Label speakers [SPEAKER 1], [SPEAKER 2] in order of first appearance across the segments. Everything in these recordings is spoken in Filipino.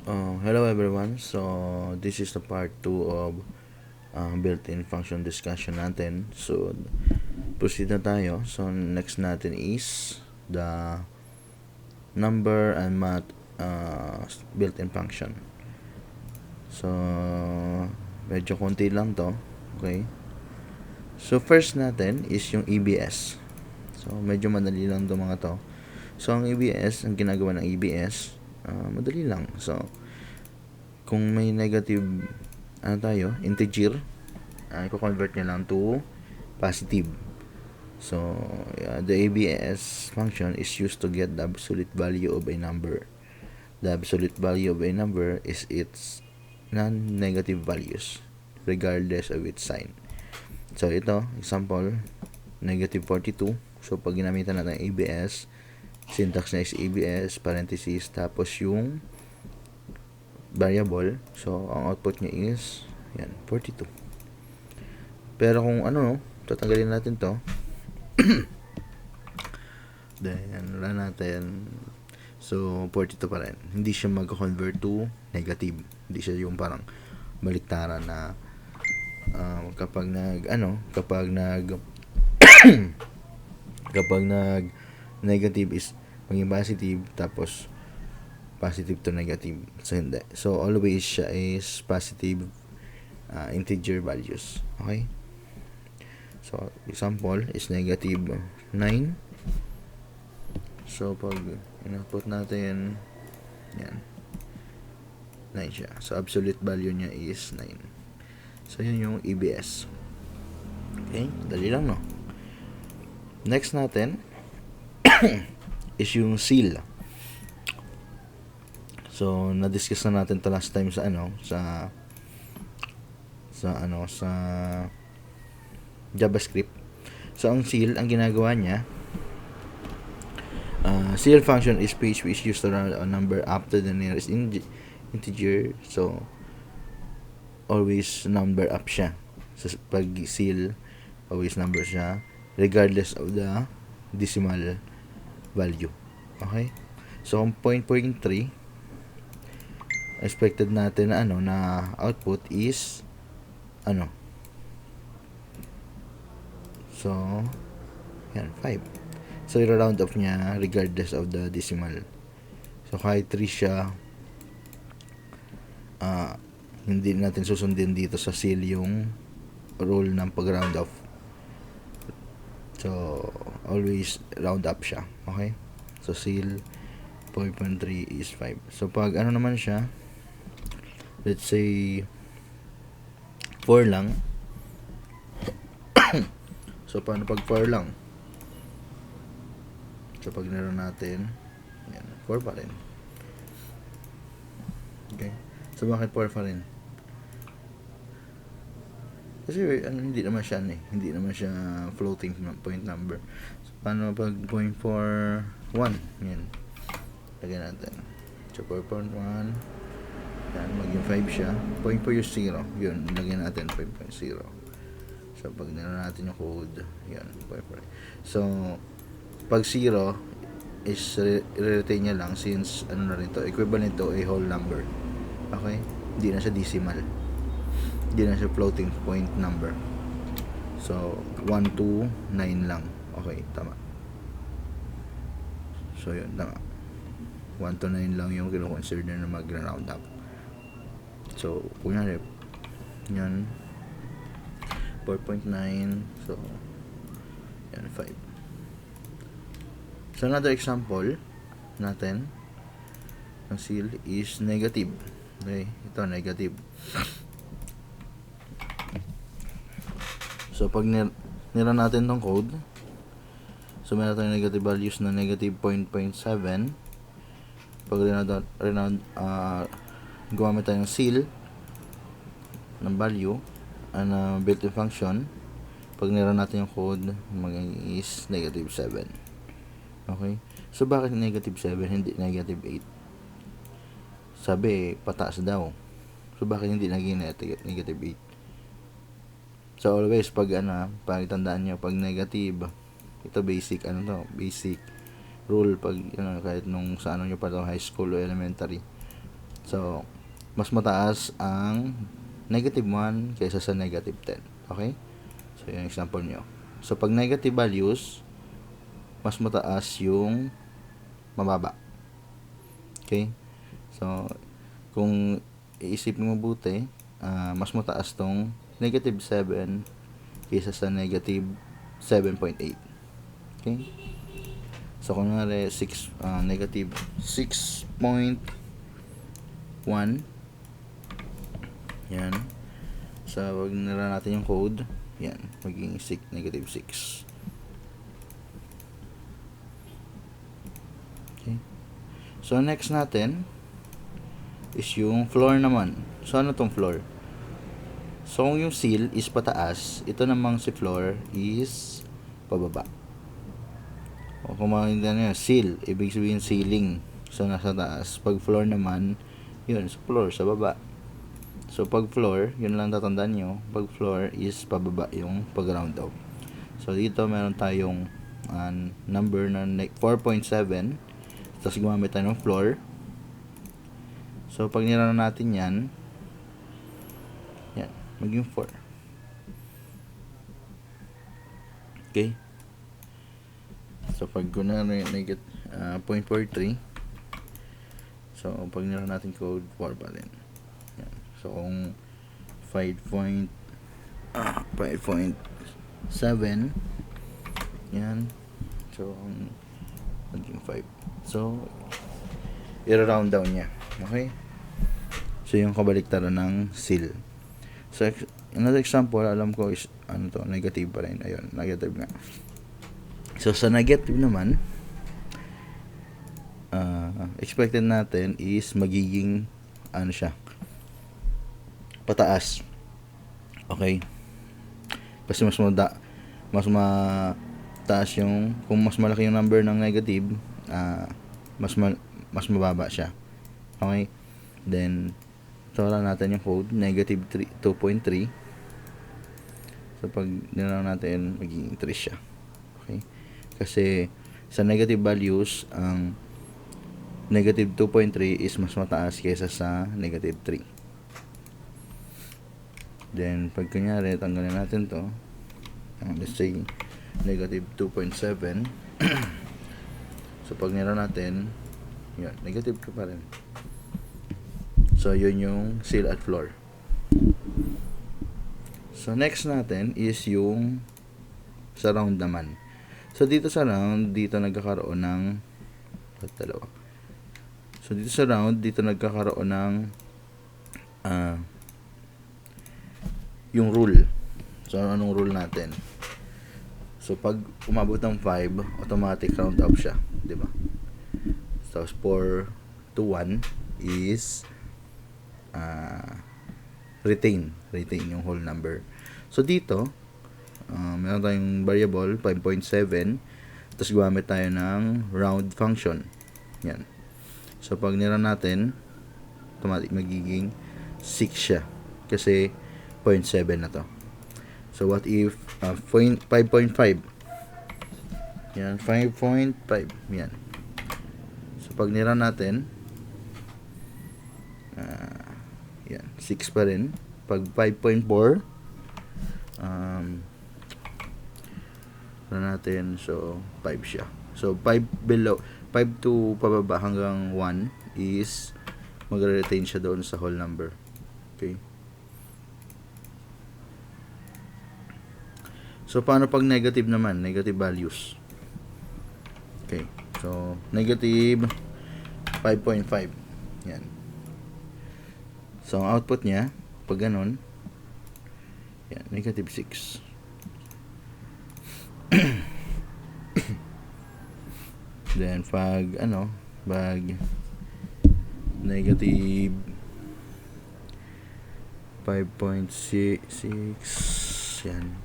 [SPEAKER 1] Hello everyone. So this is the part 2 of built-in function discussion natin. So proceed na tayo. So next natin is the number and math built-in function. So medyo konti lang to. Okay. So first natin is yung EBS. So medyo madali lang to mga to. So ang EBS, ang ginagawa ng EBS, madali lang. So kung may negative integer, i-convert niya lang to positive. So the ABS function is used to get the absolute value of a number. The absolute value of a number is its non-negative values regardless of its sign. So ito, example, negative 42. So pag ginamitan natin ABS, syntax na is ABS, parenthesis, tapos yung variable. So ang output niya is 42. Pero kung tatanggalin natin to, then run natin. So 42 pa rin. Hindi siya mag-convert to negative. Hindi siya yung parang baliktaran na kapag negative is maging positive, tapos positive to negative. So hindi. So always siya is positive integer values. Okay? So example is negative 9. So pag input natin, 9 siya. So absolute value niya is 9. So yun yung EBS. Okay? Dali lang, no? Next natin is yung seal. So na-discuss na natin to last time sa JavaScript. So ang seal, ang ginagawa niya, seal function is page which used to round a number up to the nearest integer. So always number up siya. So pag seal, always number siya regardless of the decimal value. Okay? So ang point 3, expected natin na output is so 5. So i-round off niya regardless of the decimal. So kahit 3 siya, hindi natin susundin dito sa seal yung rule ng pag-round off. So always round up siya. Okay? So seal 4.3 is 5. So pag naman siya, let's say 4 lang. So paano pag 4 lang? So pag naroon natin, 4 pa rin. Okay? So bakit 4 pa rin? Kasi hindi naman siya hindi naman siya floating point number. So paano pag 0.41? Yan. Lagyan natin. So 4.1, maging 5 siya. 0.4 yung 0. Yun, lagyan natin 5.0. So pag naroon natin yung code, 0.4. So pag 0 is i-retain niya lang since na rin to, equivalent to a whole number. Okay? Hindi na siya decimal. Hindi na siya floating point number. So 1 to 9 lang. Okay, tama. So yun, tama. 1 to 9 lang yung kino-consider na mag-round up. So kunyari yan 4.9. So 5. So another example natin ng seal is negative. Okay, ito negative. So pag nira natin tong code, so meron tayong negative values na negative 0.7. Pag gumamit tayo ng seal ng value and built-in function, pag nira natin yung code, magiging is negative 7. Okay? So bakit negative 7 hindi negative 8? Sabi pataas daw. So bakit hindi naging negative 8? So always pag tandaan nyo, pag negative, ito basic basic rule pag kahit nung sa nyo pa high school o elementary. So, mas mataas ang negative 1 kaysa sa negative 10. Okay? So, yung example nyo. So, pag negative values, mas mataas yung mababa. Okay? So, kung iisipin mo mabuti, mas mataas tong negative 7 kaysa sa negative 7.8. Okay? So, kung negative 6.1, yan. So, wag nila natin yung code, yan, maging negative 6. Okay. So, next natin is yung floor naman. So, ano tong floor? So, kung yung seal is pataas, ito namang si floor is pababa. O kung makikita nyo, seal, ibig sabihin ceiling. So, nasa taas. Pag floor naman, yun, sa floor, sa baba. So, pag floor, yun lang tatandaan nyo. Pag floor is pababa yung pag-round off. So, dito meron tayong number na 4.7. Tapos gumamit tayo ng floor. So, pag nirano natin yan, maging 4. Okay? So, pag kunwari negative 0.43, so, pag nirano natin code, 4 pa rin. Yan. So, kung 5.7, yan. So, maging 5. So, i-round down niya. Okay? So, yung kabaliktaran ng seal. So, another example, alam ko is, negative pa rin. Ayun, negative nga. So, sa negative naman, expected natin is magiging, pataas. Okay? Kasi mas mataas yung, kung mas malaki yung number ng negative, mas mababa siya. Okay? Then, tawala natin yung code, negative 2.3. So, pag nilaro natin, magiging 3 siya. Okay? Kasi, sa negative values, ang negative 2.3 is mas mataas kaysa sa negative 3. Then, pag kunyari, tanggalin natin to. Let's say, negative 2.7. So, pag nilaro natin, yun, negative ka pa rin. So, yun yung seal at floor. So, next natin is yung sa round naman. So, dito sa round, dito nagkakaroon ng dalawa. So, dito sa round, dito nagkakaroon ng yung rule. So, anong rule natin? So, pag umabot ng 5, automatic round up siya. Diba? So, 4 to 1 is retain yung whole number. So, dito, meron tayong variable, 5.7, tapos gumamit tayo ng round function. Yan. So, pag nira natin, automatic magiging 6 siya. Kasi, 0.7 na to. So, what if 5.5? Yan, 5.5. Yan. So, pag nira natin, yan, 6 pa rin. Pag 5.4, natin, so 5 siya. So 5 to pababa hanggang 1 is magre-retain siya doon sa whole number. Okay? So paano pag negative naman? Negative values. Okay. So negative 5.5. Yan. So ang output niya, pag ganun, yan, negative 6. Then pag negative 5.6, yan.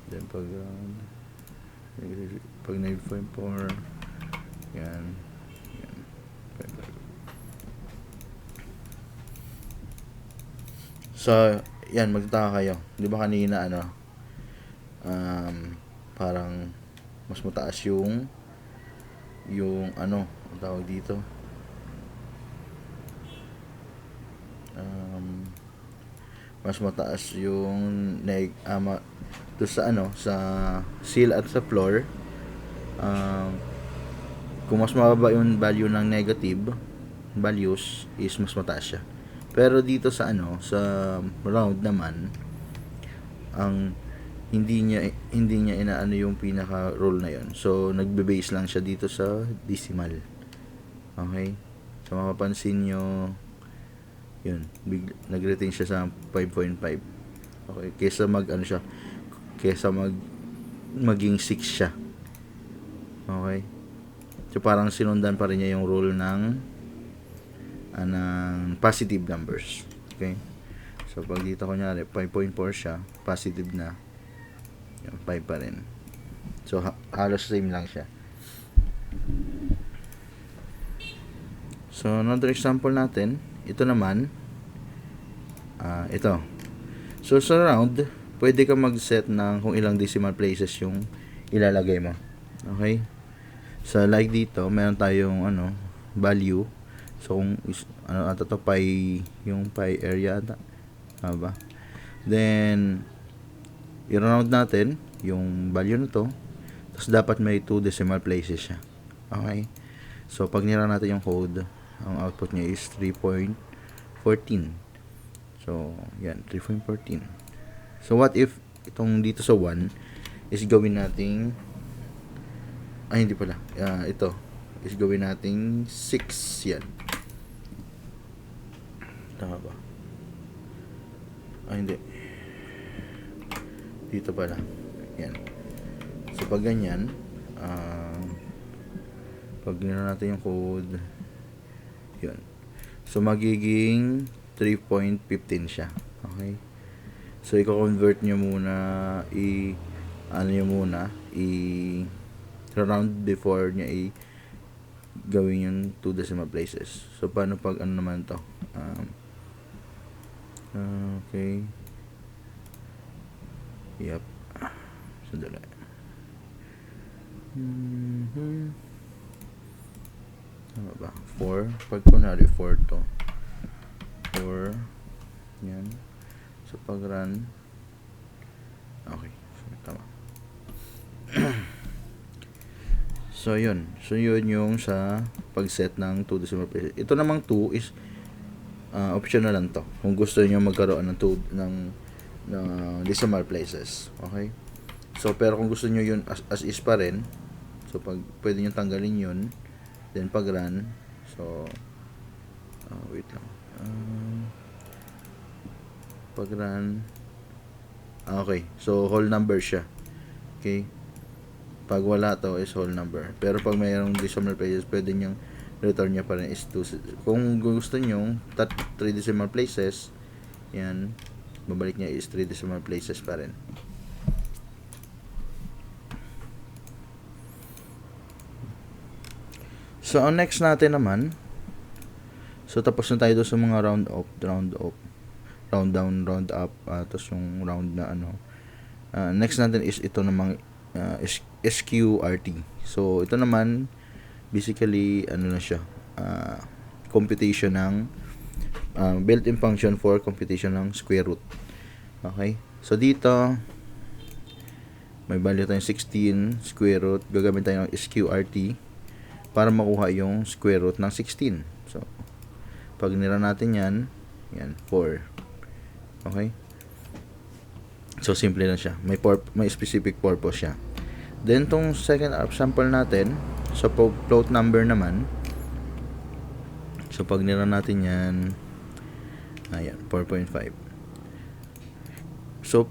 [SPEAKER 1] Then pag negative 5.4, yan. Yan. 5.5. So yan, magtataka kayo. Di ba kanina parang mas mataas yung ang tawag dito, mas mataas yung to sa sa seal at sa floor. Kung mas mababa yung value ng negative values is mas mataas siya. Pero dito sa sa round naman, ang hindi niya inaano yung pinaka rule na yon. So nagbe-base lang siya dito sa decimal. Okay? So mapapansin nyo, yun, nag-retain siya sa 5.5. Okay, kaysa maging 6 siya. Okay? So parang sinundan pa rin niya yung rule ng positive numbers. Okay? So pag dito kunyari 5.4 siya, positive na. Yan, 5 pa rin. So halos same lang siya. So another example natin, ito naman, ito. So sa round, pwede ka mag-set ng kung ilang decimal places yung ilalagay mo. Okay? So like dito, meron tayong value. So kung pi, yung pi area ata. Ba? Then i-round natin yung value na to. Tapos dapat may 2 decimal places siya. Okay? So pag nira natin yung code, ang output niya is 3.14. So yan, 3.14. So what if itong dito sa 1 is gawin nating hindi pala. Ito is gawin nating 6 yan. Tama ba? Hindi. Dito pala. Yan. So pag ganyan, pag ginawa natin yung code, yun. So magiging 3.15 siya. Okay? So i-convert nyo muna, round before niya gawin yung 2 decimal places. So paano pag naman to? Okay. Yep. Sandali. Tama ba? 4. Pag kunwari 4 to. 4. Yan. So pag run. Okay. So, tama. So yun. So yun yung sa pag-set ng 2 decimal places. Ito namang 2 is optional lang to. Kung gusto niyo magkaroon ng 2 ng decimal places. Okay? So pero kung gusto niyo yun as is pa rin, so pag pwede niyo tanggalin yun, then pag run, so wait lang. Pag run, okay. So whole number siya. Okay? Pag wala to is whole number. Pero pag mayroong decimal places, pwede niyang return niya pa rin is 2. Kung gusto niyo 3 decimal places, yan, babalik niya is 3 decimal places pa rin. So ang next natin naman, so tapos na tayo doon sa mga round down, round up, tapos yung round na next natin is ito namang SQRT. So ito naman basically na siya, computation ng built-in function for computation ng square root. Okay? So dito may value tayong 16 square root, gagamit tayo ng SQRT para makuha yung square root ng 16. So pag nira natin yan 4. Okay? So simple lang siya. May specific purpose siya. Then tong second sample natin, so float number naman. So pag nira natin yan, 4.5. So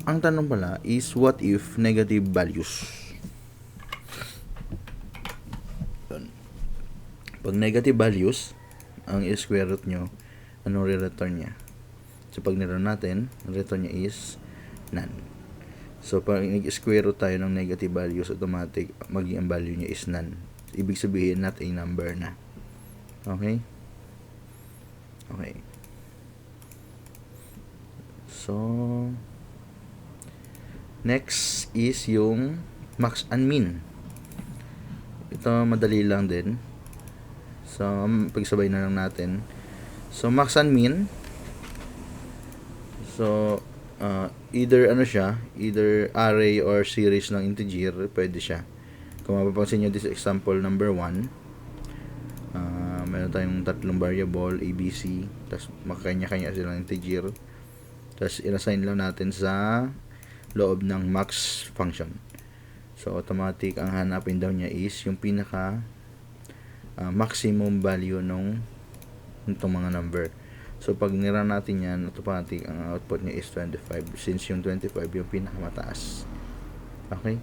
[SPEAKER 1] ang tanong pala is what if negative values? Pag negative values ang square root nyo, anong re-return niya? So pag nira natin, ang return niya is none. So pag nag-square root tayo ng negative values, automatic maging ang value niya is none. Ibig sabihin not a number na. Okay? Okay. So next is yung max and min. Ito madali lang din. So pagsabay na lang natin. So max and min. So, either ano siya, either array or series ng integer, pwede siya. Kung mapapansin nyo, this example number 1, meron tayong tatlong variable, A, B, C, tapos makanya-kanya silang integer, tapos i-assign lang natin sa loob ng max function. So, automatic, ang hanapin daw niya is yung pinaka maximum value nung itong mga number. So, pag nira natin yan, automatic, ang output niya is 25, since yung 25 yung pinakamataas. Okay?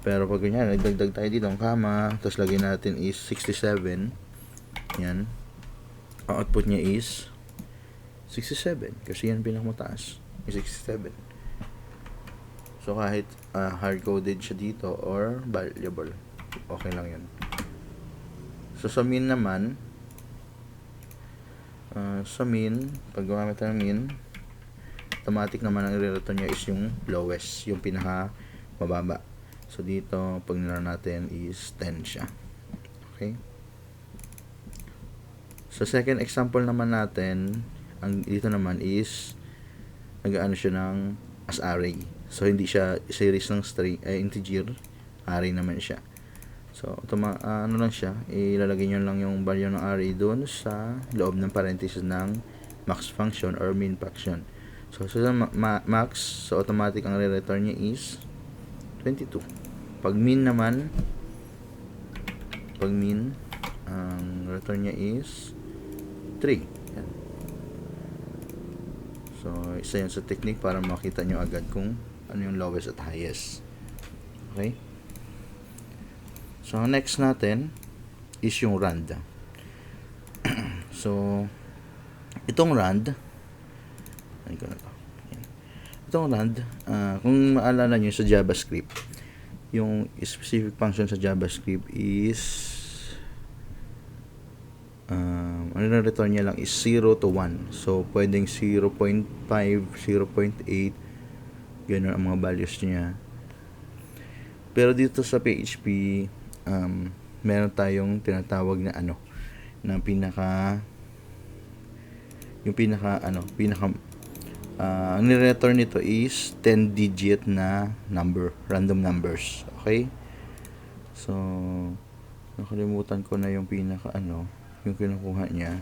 [SPEAKER 1] Pero pag ganyan, nagdagdag tayo dito ng comma, tapos lagay natin is 67, yan, ang output niya is 67, kasi yan pinakamataas, is 67. So, kahit hard-coded siya dito or variable, okay lang yun. So, sa min naman, pag gumamit ng min, automatic naman ang i-return niya is yung lowest, yung pinaka mababa. So, dito, pag nila natin is 10 siya. Okay? So, second example naman natin, dito naman is, nag-ano siya ng as array. So, hindi siya series ng string, integer, array naman siya. So, ano lang siya, ilalagay nyo lang yung value ng array doon sa loob ng parenthesis ng max function or min function. So, sa max, so automatic ang re-return niya is 22. Pag min naman, ang return niya is 3. Yan. So, isa yan sa technique para makita nyo agad kung ano yung lowest at highest. Okay? So, next natin is yung rand. So, itong rand, kung maalala nyo sa JavaScript, yung specific function sa JavaScript is, ano na return niya lang is 0 to 1. So, pwedeng 0.5, 0.8, gano'n ang mga values niya. Pero dito sa PHP, meron tayong tinatawag na na ang ni-return nito is 10-digit na number, random numbers. Okay? So, nakalimutan ko na yung yung kinukuha niya.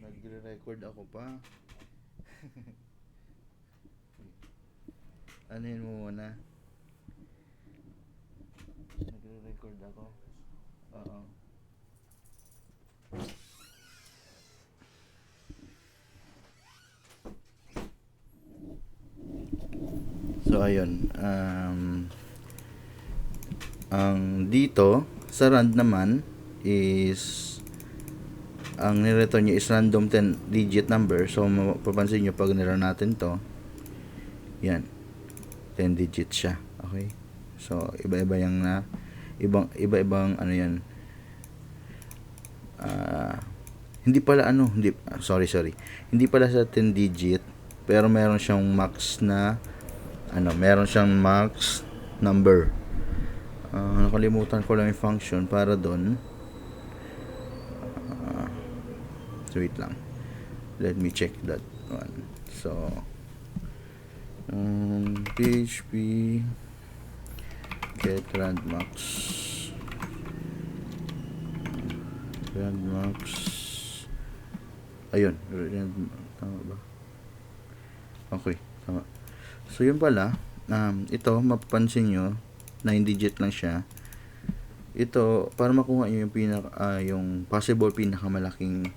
[SPEAKER 1] Nagre-record ako pa. Anuhin mo muna. Nagre-record ako. Oo. So, ayun. Ang dito, sa rand naman, is ang ni-return niya is random 10-digit number. So, mapapansin nyo pag nira natin to, yan, 10 digits siya. Okay? So, iba-ibang yan. Hindi pala Hindi pala sa 10 digit, pero meron siyang max number. Nakalimutan ko lang yung function para doon. So, wait lang. Let me check that one. So, PHP get randmax. Ayun, tama ba? Okay, tama. So, yun pala, ito, mapapansin nyo, 9-digit lang siya. Ito, para makuha nyo yung possible pinakamalaking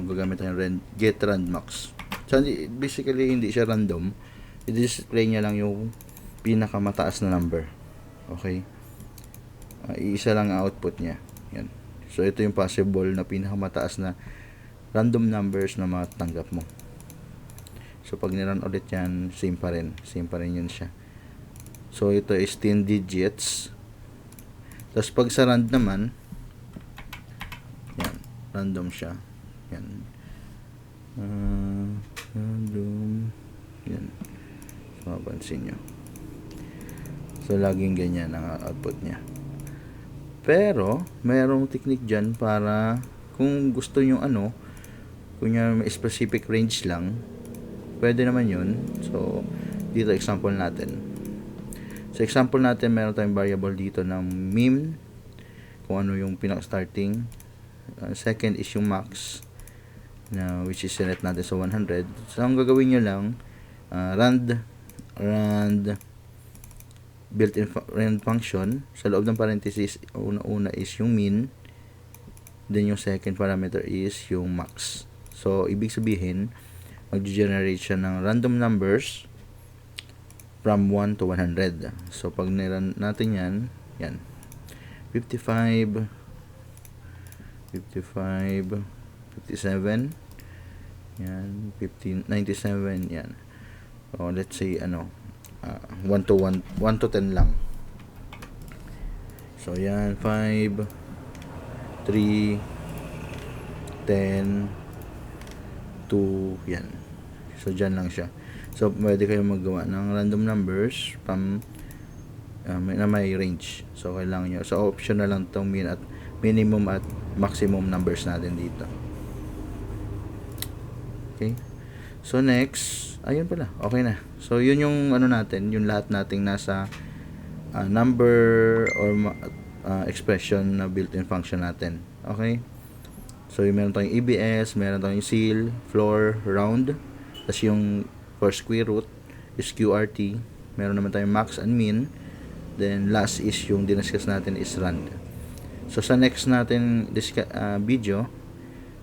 [SPEAKER 1] gagamit tayo get randmax. So, basically, hindi siya random. I-display niya lang yung pinakamataas na number. Okay? Iisa lang ang output niya. Yan. So, ito yung possible na pinakamataas na random numbers na matatanggap mo. So, pag niran ulit yan, same pa rin yun siya. So, ito is 10 digits. Tapos, pag sa rand naman, yan, random siya. Yan. Random. Yan. So, mapansin nyo. So, laging ganyan ang output niya. Pero merong technique dyan para kung gusto nyo kunya may specific range lang, pwede naman yun. So dito example natin. Sa example natin, meron tayong variable dito ng min, kung ano yung pinaka-starting. Second is yung max, which is set natin sa 100. So ang gagawin nyo lang, rand built-in function, sa loob ng parenthesis, una is yung min, then yung second parameter is yung max. So ibig sabihin, mag-generate siya ng random numbers from 1 to 100. So pag niran natin yan 55, 57, yan 15, 97, yan. So let's say 1 to 10 lang. So yan 5, 3, 10, 2, yan. So dyan lang siya. So pwede kayong maggawa ng random numbers from na may range. So kailangan nyo, so option na lang tong minimum at maximum numbers natin dito. Okay, so next, ayun pala, okay na. So yun yung natin, yung lahat nating nasa number or expression na built-in function natin. Okay, so yung meron tayong EBS, meron tayong ceil, floor, round, tas yung for square root is QRT, meron naman tayong max and min, then last is yung diniscuss natin is rand. So sa next natin video,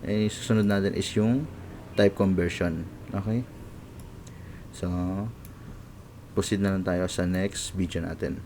[SPEAKER 1] susunod natin is yung type conversion. Okay, so proceed na lang tayo sa next video natin.